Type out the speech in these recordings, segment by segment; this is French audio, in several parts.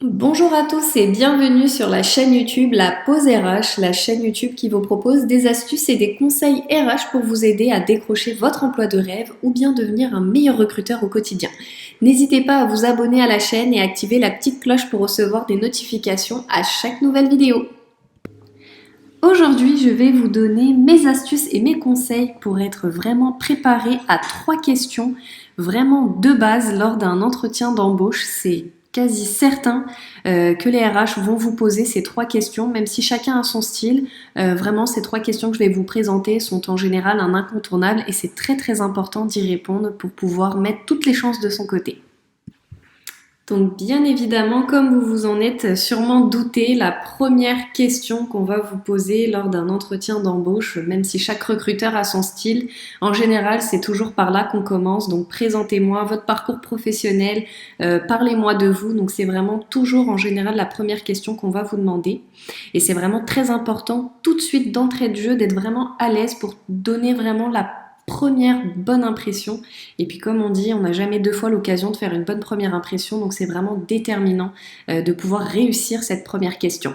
Bonjour à tous et bienvenue sur la chaîne YouTube La Pause RH, la chaîne YouTube qui vous propose des astuces et des conseils RH pour vous aider à décrocher votre emploi de rêve ou bien devenir un meilleur recruteur au quotidien. N'hésitez pas à vous abonner à la chaîne et à activer la petite cloche pour recevoir des notifications à chaque nouvelle vidéo. Aujourd'hui, je vais vous donner mes astuces et mes conseils pour être vraiment préparé à 3 questions vraiment de base lors d'un entretien d'embauche. C'est quasi certain que les RH vont vous poser ces 3 questions, même si chacun a son style. Vraiment, ces 3 questions que je vais vous présenter sont en général un incontournable et c'est très très important d'y répondre pour pouvoir mettre toutes les chances de son côté. Donc bien évidemment, comme vous vous en êtes sûrement douté, la première question qu'on va vous poser lors d'un entretien d'embauche, même si chaque recruteur a son style, en général c'est toujours par là qu'on commence. Donc présentez-moi votre parcours professionnel, parlez-moi de vous. Donc c'est vraiment toujours en général la première question qu'on va vous demander. Et c'est vraiment très important tout de suite d'entrée de jeu d'être vraiment à l'aise pour donner vraiment la première bonne impression. Et puis comme on dit, on n'a jamais deux fois l'occasion de faire une bonne première impression, donc c'est vraiment déterminant de pouvoir réussir cette première question.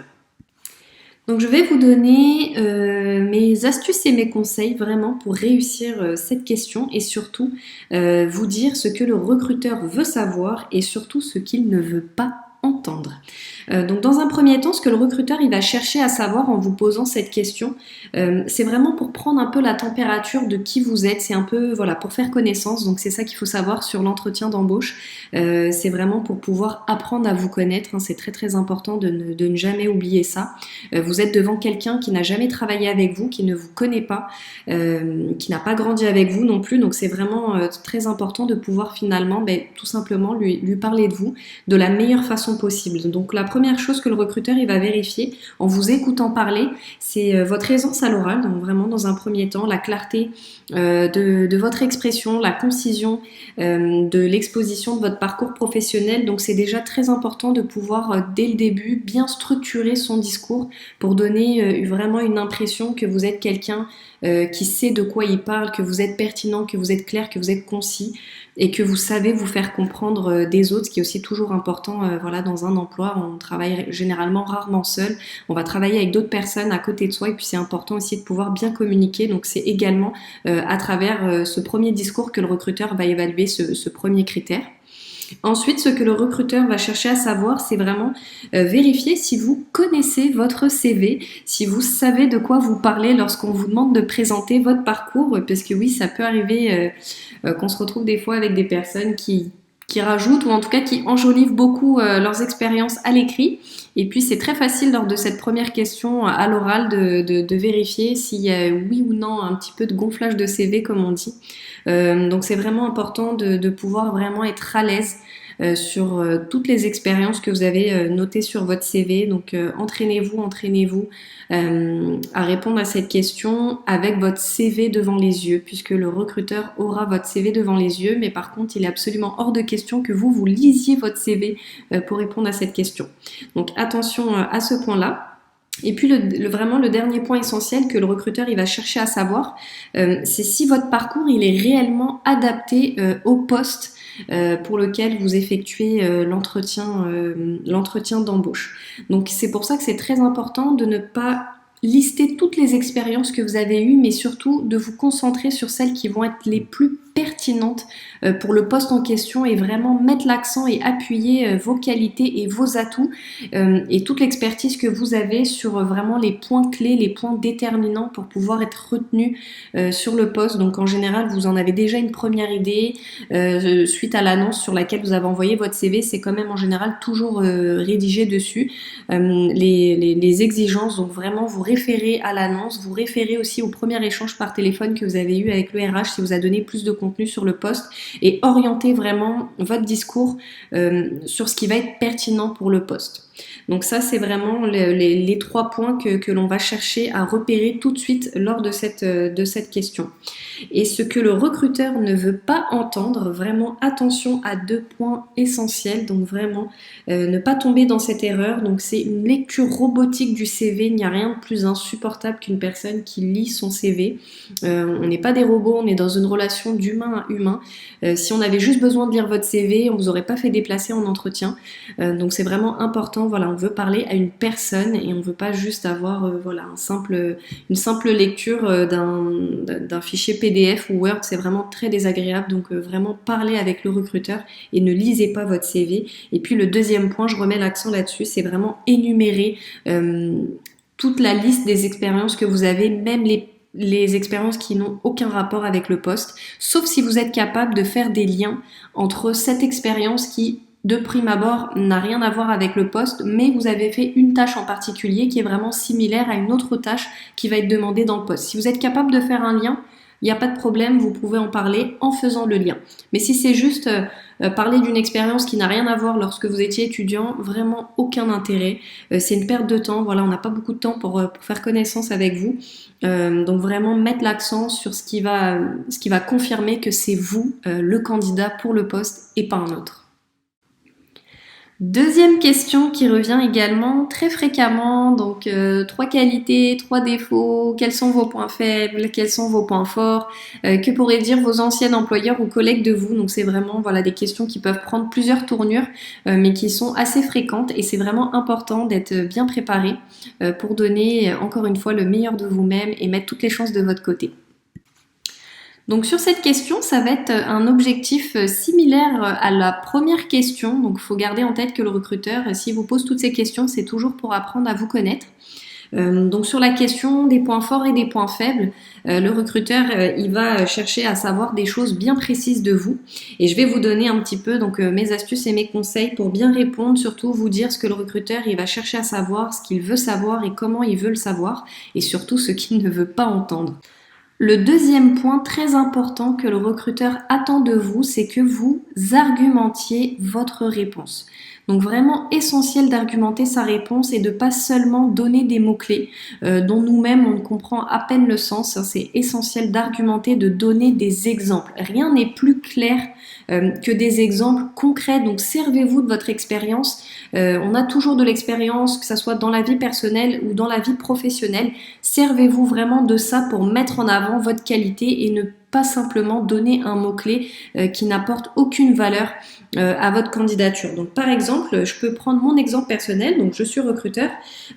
Donc je vais vous donner mes astuces et mes conseils vraiment pour réussir cette question et surtout vous dire ce que le recruteur veut savoir et surtout ce qu'il ne veut pas entendre. Donc dans un premier temps, ce que le recruteur il va chercher à savoir en vous posant cette question, c'est vraiment pour prendre un peu la température de qui vous êtes, c'est un peu voilà pour faire connaissance, donc c'est ça qu'il faut savoir sur l'entretien d'embauche, c'est vraiment pour pouvoir apprendre à vous connaître, hein, c'est très très important de ne jamais oublier ça. Vous êtes devant quelqu'un qui n'a jamais travaillé avec vous, qui ne vous connaît pas, qui n'a pas grandi avec vous non plus, donc c'est vraiment très important de pouvoir finalement tout simplement lui parler de vous de la meilleure façon possible. Donc la première chose que le recruteur il va vérifier en vous écoutant parler, c'est votre aisance à l'oral, donc vraiment dans un premier temps, la clarté de votre expression, la concision de l'exposition de votre parcours professionnel. Donc c'est déjà très important de pouvoir dès le début bien structurer son discours pour donner vraiment une impression que vous êtes quelqu'un qui sait de quoi il parle, que vous êtes pertinent, que vous êtes clair, que vous êtes concis et que vous savez vous faire comprendre des autres, ce qui est aussi toujours important. Voilà, dans un emploi, on travaille généralement rarement seul. On va travailler avec d'autres personnes à côté de soi et puis c'est important aussi de pouvoir bien communiquer. Donc c'est également à travers ce premier discours que le recruteur va évaluer ce premier critère. Ensuite, ce que le recruteur va chercher à savoir, c'est vraiment vérifier si vous connaissez votre CV, si vous savez de quoi vous parlez lorsqu'on vous demande de présenter votre parcours, parce que oui, ça peut arriver qu'on se retrouve des fois avec des personnes qui rajoutent ou en tout cas qui enjolivent beaucoup leurs expériences à l'écrit. Et puis c'est très facile lors de cette première question à l'oral de vérifier s'il y a oui ou non un petit peu de gonflage de CV comme on dit. Donc c'est vraiment important de pouvoir vraiment être à l'aise sur toutes les expériences que vous avez notées sur votre CV. Donc entraînez-vous à répondre à cette question avec votre CV devant les yeux, puisque le recruteur aura votre CV devant les yeux, mais par contre il est absolument hors de question que vous lisiez votre CV pour répondre à cette question. Donc attention à ce point-là. Et puis vraiment le dernier point essentiel que le recruteur il va chercher à savoir, c'est si votre parcours il est réellement adapté au poste pour lequel vous effectuez l'entretien d'embauche. Donc c'est pour ça que c'est très important de ne pas lister toutes les expériences que vous avez eues, mais surtout de vous concentrer sur celles qui vont être les plus pertinentes pour le poste en question et vraiment mettre l'accent et appuyer vos qualités et vos atouts et toute l'expertise que vous avez sur vraiment les points clés, les points déterminants pour pouvoir être retenu sur le poste. Donc en général, vous en avez déjà une première idée suite à l'annonce sur laquelle vous avez envoyé votre CV, c'est quand même en général toujours rédigé dessus. Les exigences, donc vraiment vous référez à l'annonce, vous référez aussi au premier échange par téléphone que vous avez eu avec le RH si vous a donné plus de contenu sur le poste et orientez vraiment votre discours sur ce qui va être pertinent pour le poste. Donc ça, c'est vraiment les 3 points que l'on va chercher à repérer tout de suite lors de cette question. Et ce que le recruteur ne veut pas entendre, vraiment attention à 2 points essentiels, donc vraiment ne pas tomber dans cette erreur. Donc c'est une lecture robotique du CV, il n'y a rien de plus insupportable qu'une personne qui lit son CV. On n'est pas des robots, on est dans une relation d'humain d'humain à humain. Si on avait juste besoin de lire votre CV, on vous aurait pas fait déplacer en entretien. Donc c'est vraiment important, voilà, on veut parler à une personne et on veut pas juste avoir voilà, une simple lecture d'un fichier PDF ou Word, c'est vraiment très désagréable. Donc vraiment parlez avec le recruteur et ne lisez pas votre CV. Et puis le deuxième point, je remets l'accent là-dessus, c'est vraiment énumérer toute la liste des expériences que vous avez, même les expériences qui n'ont aucun rapport avec le poste, sauf si vous êtes capable de faire des liens entre cette expérience qui, de prime abord, n'a rien à voir avec le poste, mais vous avez fait une tâche en particulier qui est vraiment similaire à une autre tâche qui va être demandée dans le poste. Si vous êtes capable de faire un lien, il n'y a pas de problème, vous pouvez en parler en faisant le lien. Mais si c'est juste parler d'une expérience qui n'a rien à voir lorsque vous étiez étudiant, vraiment aucun intérêt. C'est une perte de temps, voilà, on n'a pas beaucoup de temps pour faire connaissance avec vous. Donc vraiment mettre l'accent sur ce qui va confirmer que c'est vous le candidat pour le poste et pas un autre. Deuxième question qui revient également très fréquemment, donc 3 qualités, 3 défauts, quels sont vos points faibles, quels sont vos points forts, que pourraient dire vos anciens employeurs ou collègues de vous. Donc c'est vraiment voilà des questions qui peuvent prendre plusieurs tournures, mais qui sont assez fréquentes et c'est vraiment important d'être bien préparé pour donner encore une fois le meilleur de vous-même et mettre toutes les chances de votre côté. Donc sur cette question, ça va être un objectif similaire à la première question. Donc il faut garder en tête que le recruteur, s'il vous pose toutes ces questions, c'est toujours pour apprendre à vous connaître. Donc sur la question des points forts et des points faibles, le recruteur il va chercher à savoir des choses bien précises de vous et je vais vous donner un petit peu donc mes astuces et mes conseils pour bien répondre, surtout vous dire ce que le recruteur il va chercher à savoir, ce qu'il veut savoir et comment il veut le savoir et surtout ce qu'il ne veut pas entendre. Le deuxième point très important que le recruteur attend de vous, c'est que vous argumentiez votre réponse. Donc vraiment essentiel d'argumenter sa réponse et de pas seulement donner des mots-clés dont nous-mêmes on comprend à peine le sens. C'est essentiel d'argumenter, de donner des exemples. Rien n'est plus clair que des exemples concrets. Donc servez-vous de votre expérience. On a toujours de l'expérience, que ce soit dans la vie personnelle ou dans la vie professionnelle. Servez-vous vraiment de ça pour mettre en avant votre qualité et ne pas simplement donner un mot-clé qui n'apporte aucune valeur à votre candidature. Donc par exemple, je peux prendre mon exemple personnel, donc je suis recruteur,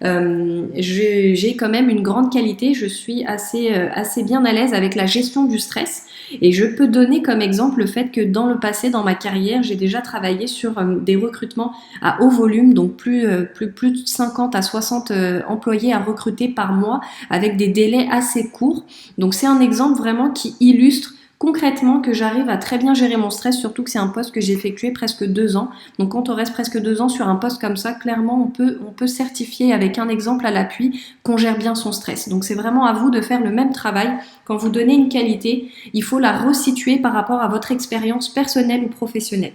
j'ai quand même une grande qualité, je suis assez bien à l'aise avec la gestion du stress et je peux donner comme exemple le fait que dans le passé, dans ma carrière, j'ai déjà travaillé sur des recrutements à haut volume, donc plus de 50 à 60 employés à recruter par mois avec des délais assez courts. Donc c'est un exemple vraiment qui illustre concrètement que j'arrive à très bien gérer mon stress, surtout que c'est un poste que j'ai effectué presque 2 ans. Donc quand on reste presque 2 ans sur un poste comme ça, clairement on peut certifier avec un exemple à l'appui qu'on gère bien son stress. Donc c'est vraiment à vous de faire le même travail. Quand vous donnez une qualité, il faut la resituer par rapport à votre expérience personnelle ou professionnelle.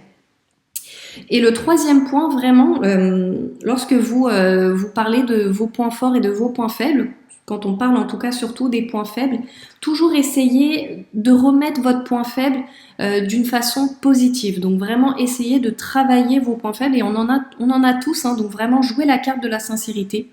Et le troisième point, vraiment, lorsque vous parlez de vos points forts et de vos points faibles, quand on parle en tout cas surtout des points faibles, toujours essayer de remettre votre point faible d'une façon positive. Donc vraiment essayer de travailler vos points faibles et on en a tous, hein, donc vraiment jouer la carte de la sincérité.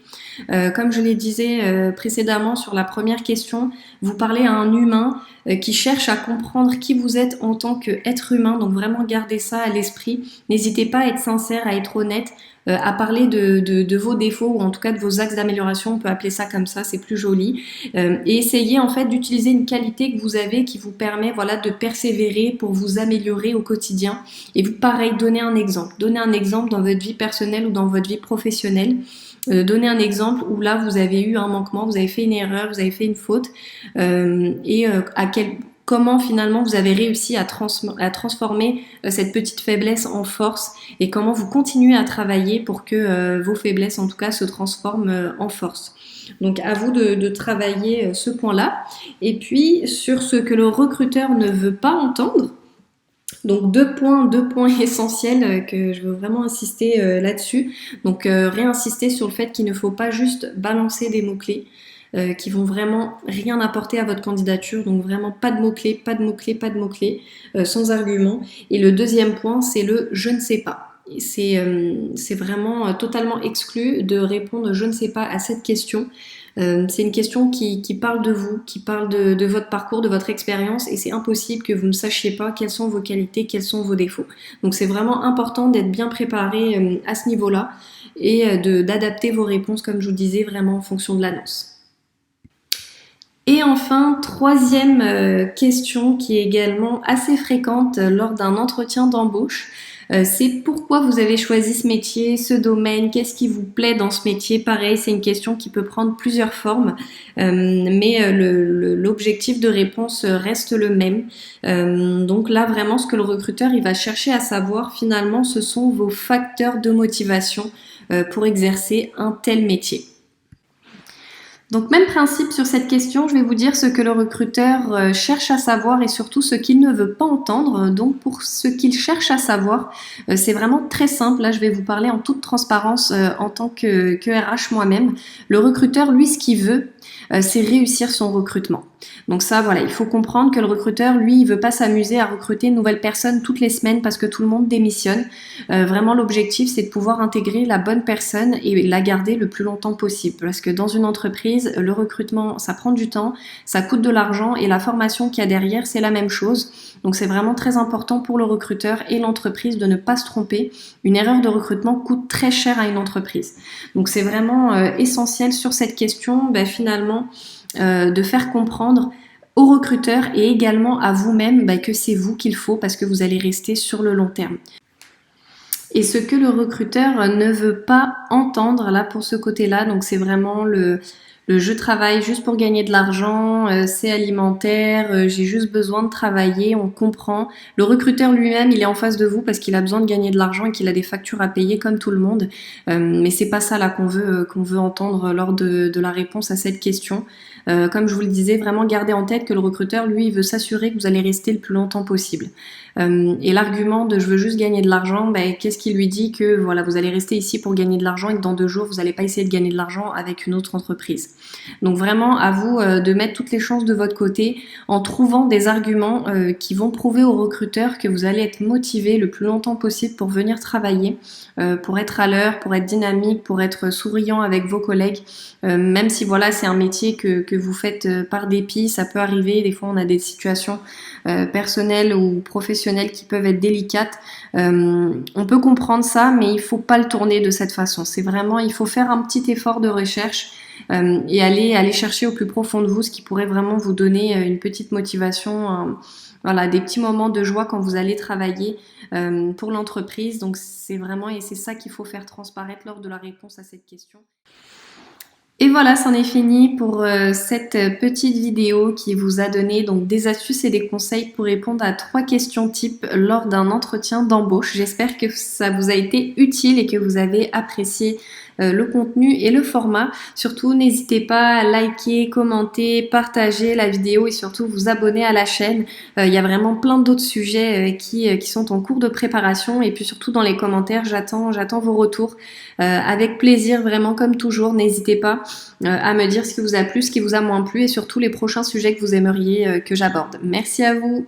Comme je l'ai disais précédemment sur la première question, vous parlez à un humain qui cherche à comprendre qui vous êtes en tant qu'être humain, donc vraiment gardez ça à l'esprit. N'hésitez pas à être sincère, à être honnête, à parler de vos défauts ou en tout cas de vos axes d'amélioration, on peut appeler ça comme ça, c'est plus joli, et essayez en fait d'utiliser une qualité que vous avez qui vous permet voilà de persévérer pour vous améliorer au quotidien. Et vous pareil, donnez un exemple dans votre vie personnelle ou dans votre vie professionnelle. Donnez un exemple où là vous avez eu un manquement, vous avez fait une erreur, vous avez fait une faute comment finalement vous avez réussi à transformer cette petite faiblesse en force et comment vous continuez à travailler pour que vos faiblesses en tout cas se transforment en force. Donc à vous de travailler ce point-là. Et puis sur ce que le recruteur ne veut pas entendre, donc deux points essentiels que je veux vraiment insister là-dessus. Donc réinsister sur le fait qu'il ne faut pas juste balancer des mots-clés qui vont vraiment rien apporter à votre candidature. Donc vraiment pas de mots-clés, sans argument. Et le deuxième point, c'est le « je ne sais pas ». c'est vraiment totalement exclu de répondre je ne sais pas à cette question. C'est une question qui parle de vous, qui parle de votre parcours, de votre expérience, et c'est impossible que vous ne sachiez pas quelles sont vos qualités, quels sont vos défauts. Donc c'est vraiment important d'être bien préparé à ce niveau-là et d'adapter vos réponses, comme je vous disais, vraiment en fonction de l'annonce. Et enfin, troisième question qui est également assez fréquente lors d'un entretien d'embauche, c'est pourquoi vous avez choisi ce métier, ce domaine, qu'est-ce qui vous plaît dans ce métier. Pareil, c'est une question qui peut prendre plusieurs formes, mais l'objectif de réponse reste le même. Donc là, vraiment, ce que le recruteur il va chercher à savoir finalement, ce sont vos facteurs de motivation pour exercer un tel métier. Donc même principe sur cette question, je vais vous dire ce que le recruteur cherche à savoir et surtout ce qu'il ne veut pas entendre. Donc pour ce qu'il cherche à savoir, c'est vraiment très simple. Là, je vais vous parler en toute transparence en tant que RH moi-même. Le recruteur, lui, ce qu'il veut, c'est réussir son recrutement. Donc ça, voilà, il faut comprendre que le recruteur, lui, il veut pas s'amuser à recruter une nouvelle personne toutes les semaines parce que tout le monde démissionne. Vraiment, l'objectif, c'est de pouvoir intégrer la bonne personne et la garder le plus longtemps possible. Parce que dans une entreprise, le recrutement, ça prend du temps, ça coûte de l'argent et la formation qu'il y a derrière, c'est la même chose. Donc c'est vraiment très important pour le recruteur et l'entreprise de ne pas se tromper. Une erreur de recrutement coûte très cher à une entreprise. Donc c'est vraiment essentiel sur cette question, finalement, de faire comprendre aux recruteurs et également à vous-même que c'est vous qu'il faut parce que vous allez rester sur le long terme. Et ce que le recruteur ne veut pas entendre là pour ce côté-là, donc c'est vraiment le je travaille juste pour gagner de l'argent, c'est alimentaire, j'ai juste besoin de travailler, on comprend. Le recruteur lui-même, il est en face de vous parce qu'il a besoin de gagner de l'argent et qu'il a des factures à payer comme tout le monde. Mais c'est pas ça là qu'on veut entendre lors de la réponse à cette question. Comme je vous le disais, vraiment garder en tête que le recruteur, lui, il veut s'assurer que vous allez rester le plus longtemps possible. Et l'argument de je veux juste gagner de l'argent, qu'est-ce qui lui dit que voilà, vous allez rester ici pour gagner de l'argent et que dans 2 jours, vous n'allez pas essayer de gagner de l'argent avec une autre entreprise. Donc vraiment, à vous de mettre toutes les chances de votre côté en trouvant des arguments qui vont prouver aux recruteurs que vous allez être motivé le plus longtemps possible pour venir travailler, pour être à l'heure, pour être dynamique, pour être souriant avec vos collègues. Même si voilà, c'est un métier que vous faites par dépit, ça peut arriver. Des fois, on a des situations personnelles ou professionnelles qui peuvent être délicates. On peut comprendre ça, mais il faut pas le tourner de cette façon. C'est vraiment, il faut faire un petit effort de recherche et aller chercher au plus profond de vous ce qui pourrait vraiment vous donner une petite motivation, voilà, des petits moments de joie quand vous allez travailler pour l'entreprise. Donc c'est vraiment, et c'est ça qu'il faut faire transparaître lors de la réponse à cette question. Et voilà, c'en est fini pour cette petite vidéo qui vous a donné donc des astuces et des conseils pour répondre à 3 questions types lors d'un entretien d'embauche. J'espère que ça vous a été utile et que vous avez apprécié le contenu et le format. Surtout, n'hésitez pas à liker, commenter, partager la vidéo et surtout vous abonner à la chaîne. Il y a vraiment plein d'autres sujets qui sont en cours de préparation et puis surtout dans les commentaires, j'attends vos retours avec plaisir, vraiment comme toujours. N'hésitez pas à me dire ce qui vous a plu, ce qui vous a moins plu et surtout les prochains sujets que vous aimeriez que j'aborde. Merci à vous.